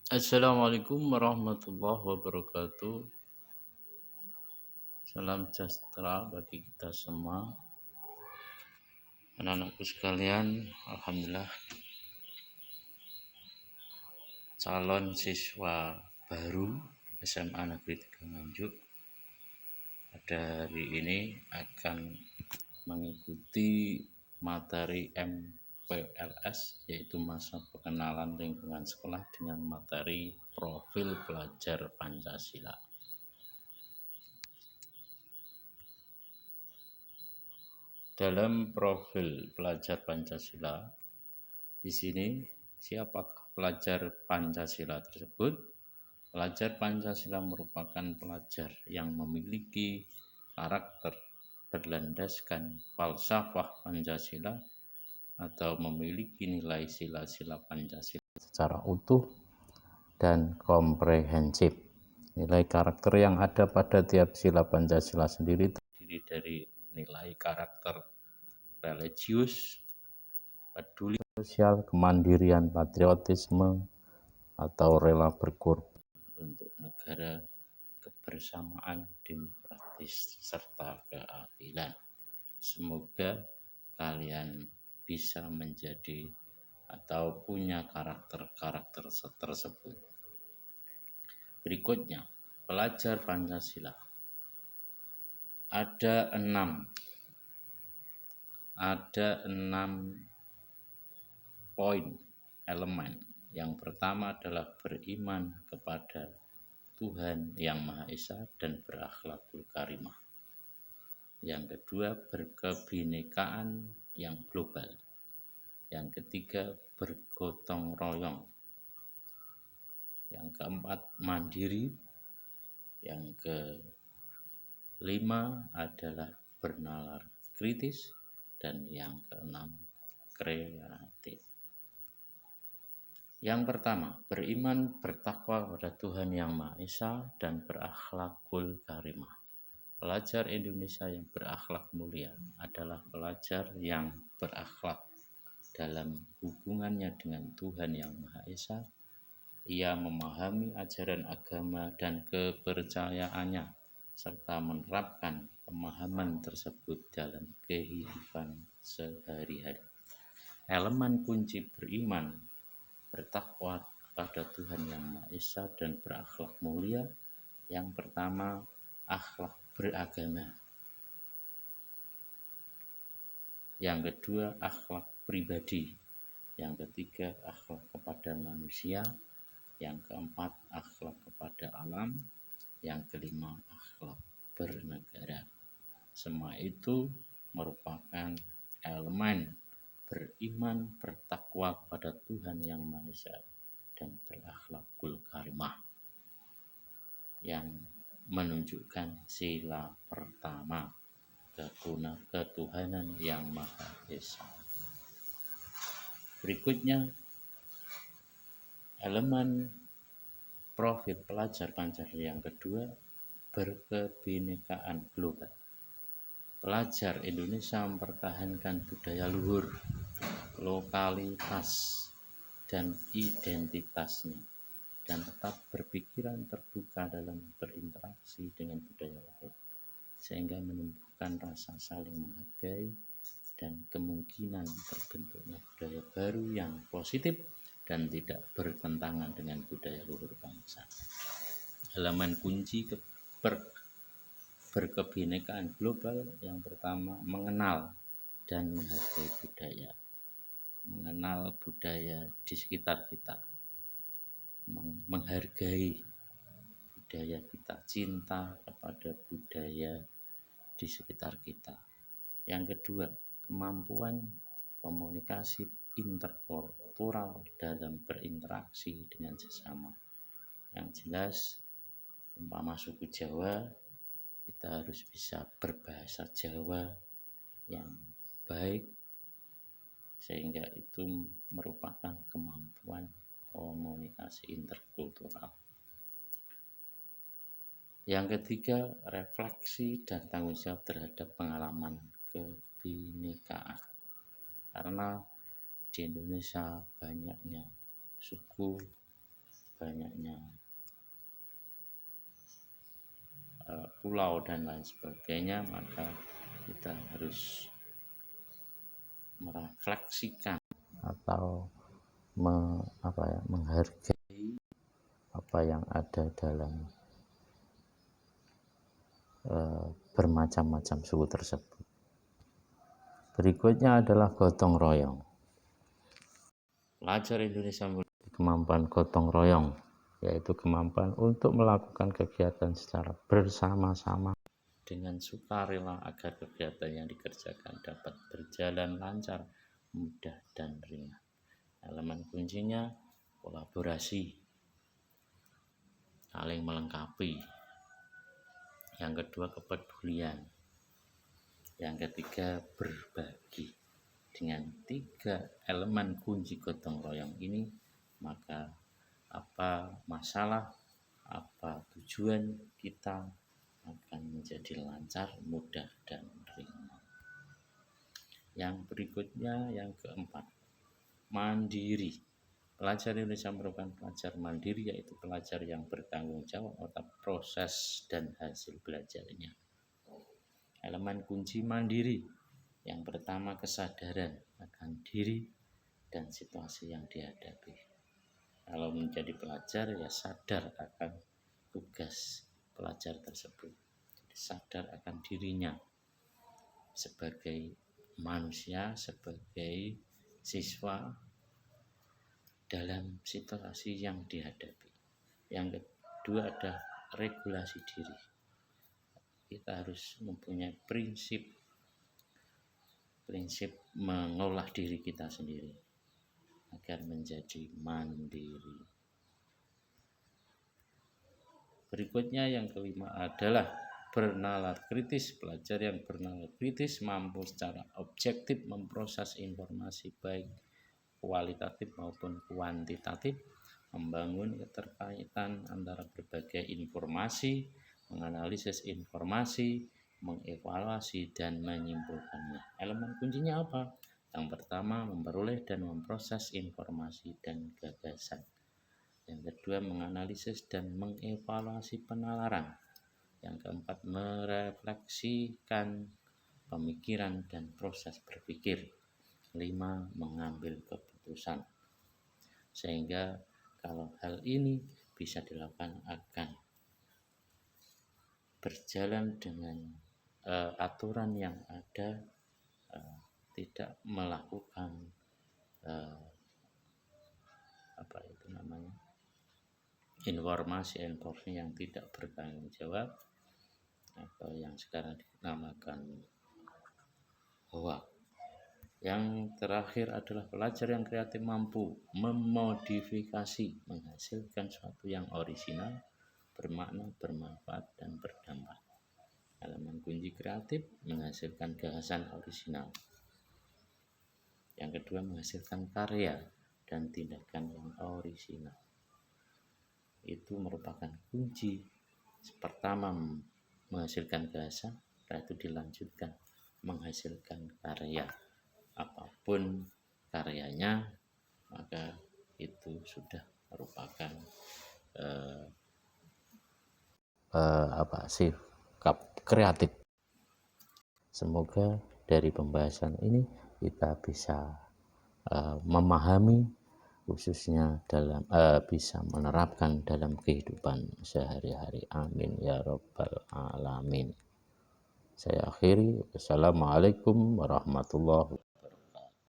Assalamualaikum warahmatullahi wabarakatuh. Salam sejahtera bagi kita semua. Anak-anakku sekalian, alhamdulillah calon siswa baru SMA Negeri 3 Nganjuk pada hari ini akan mengikuti materi MPLS, yaitu masa pengenalan lingkungan sekolah dengan materi profil pelajar Pancasila. Dalam profil pelajar Pancasila, di sini siapakah pelajar Pancasila tersebut? Pelajar Pancasila merupakan pelajar yang memiliki karakter berlandaskan falsafah Pancasila atau memiliki nilai sila-sila Pancasila secara utuh dan komprehensif. Nilai karakter yang ada pada tiap sila Pancasila sendiri terdiri dari nilai karakter religius, peduli sosial, kemandirian, patriotisme, atau rela berkorban untuk negara, kebersamaan, demokratis, serta keadilan. Semoga kalian bisa menjadi atau punya karakter-karakter tersebut. Berikutnya, pelajar Pancasila. Ada enam poin elemen. Yang pertama adalah beriman kepada Tuhan Yang Maha Esa dan berakhlakul karimah. Yang kedua, berkebinekaan yang global. Yang ketiga, bergotong royong. Yang keempat, mandiri. Yang kelima adalah bernalar kritis. Dan yang keenam, kreatif. Yang pertama, beriman bertakwa kepada Tuhan Yang Maha Esa dan berakhlakul karimah. Pelajar Indonesia yang berakhlak mulia adalah pelajar yang berakhlak dalam hubungannya dengan Tuhan Yang Maha Esa. Ia memahami ajaran agama dan kepercayaannya serta menerapkan pemahaman tersebut dalam kehidupan sehari-hari. Elemen kunci beriman bertakwa kepada Tuhan Yang Maha Esa dan berakhlak mulia. Yang pertama, akhlak beragama. Yang kedua, akhlak pribadi. Yang ketiga, akhlak kepada manusia. Yang keempat, akhlak kepada alam. Yang kelima, akhlak bernegara. Semua itu merupakan elemen beriman bertakwa kepada Tuhan Yang Maha Esa dan berakhlakul karimah yang menunjukkan sila pertama, ketuhanan Yang Maha Esa. Berikutnya, elemen profil pelajar Pancasila yang kedua, berkebinekaan global. Pelajar Indonesia mempertahankan budaya luhur, lokalitas, dan identitasnya, dan tetap berpikiran terbuka dalam berinteraksi dengan budaya lain, sehingga menumbuhkan rasa saling menghargai dan kemungkinan terbentuknya budaya baru yang positif dan tidak bertentangan dengan budaya luhur bangsa. Elemen kunci berkebinekaan global yang pertama, mengenal dan menghargai budaya. Mengenal budaya di sekitar kita, menghargai budaya kita, cinta kepada budaya di sekitar kita. Yang kedua, kemampuan komunikasi interkultural dalam berinteraksi dengan sesama. Yang jelas, umpama suku Jawa, kita harus bisa berbahasa Jawa yang baik, sehingga itu merupakan kemampuan komunikasi interkultural. Yang ketiga, refleksi dan tanggung jawab terhadap pengalaman kebinekaan. Karena di Indonesia banyaknya suku, banyaknya pulau dan lain sebagainya, maka kita harus merefleksikan atau menghargai apa yang ada dalam bermacam-macam suku tersebut. Berikutnya adalah gotong royong. Pelajar Indonesia memiliki kemampuan gotong royong, yaitu kemampuan untuk melakukan kegiatan secara bersama-sama dengan sukarela agar kegiatan yang dikerjakan dapat berjalan lancar, mudah, dan ringan. Elemen kuncinya kolaborasi, saling melengkapi. Yang kedua, kepedulian. Yang ketiga, berbagi. Dengan 3 elemen kunci gotong royong ini, maka apa masalah, apa tujuan kita akan menjadi lancar, mudah, dan ringan. Yang berikutnya, yang keempat, mandiri. Pelajar Indonesia merupakan pelajar mandiri, yaitu pelajar yang bertanggung jawab atas proses dan hasil belajarnya. Elemen kunci mandiri. Yang pertama, kesadaran akan diri dan situasi yang dihadapi. Kalau menjadi pelajar, ya sadar akan tugas pelajar tersebut. Jadi sadar akan dirinya sebagai manusia, sebagai siswa dalam situasi yang dihadapi. Yang kedua ada regulasi diri. Kita harus mempunyai prinsip mengolah diri kita sendiri agar menjadi mandiri. Berikutnya yang kelima adalah bernalar kritis. Pelajar yang bernalar kritis mampu secara objektif memproses informasi baik kualitatif maupun kuantitatif, membangun keterkaitan antara berbagai informasi, menganalisis informasi, mengevaluasi, dan menyimpulkannya. Elemen kuncinya apa? Yang pertama, memperoleh dan memproses informasi dan gagasan. Yang kedua, menganalisis dan mengevaluasi penalaran. Yang keempat, merefleksikan pemikiran dan proses berpikir. 5, mengambil keputusan. Sehingga kalau hal ini bisa dilakukan akan berjalan dengan aturan yang ada, tidak melakukan informasi yang tidak bertanggung jawab atau yang sekarang dinamakan hoax. Yang terakhir adalah pelajar yang kreatif mampu memodifikasi, menghasilkan sesuatu yang orisinal, bermakna, bermanfaat, dan berdampak. Elemen kunci kreatif menghasilkan gagasan orisinal. Yang kedua, menghasilkan karya dan tindakan yang orisinal. Itu merupakan kunci. Pertama, menghasilkan gagasan, setelah itu dilanjutkan menghasilkan karya. Apapun karyanya, maka itu sudah merupakan sikap kreatif. Semoga dari pembahasan ini kita bisa memahami, khususnya dalam bisa menerapkan dalam kehidupan sehari-hari. Amin ya rabbal alamin. Saya akhiri. Wassalamualaikum warahmatullahi wabarakatuh.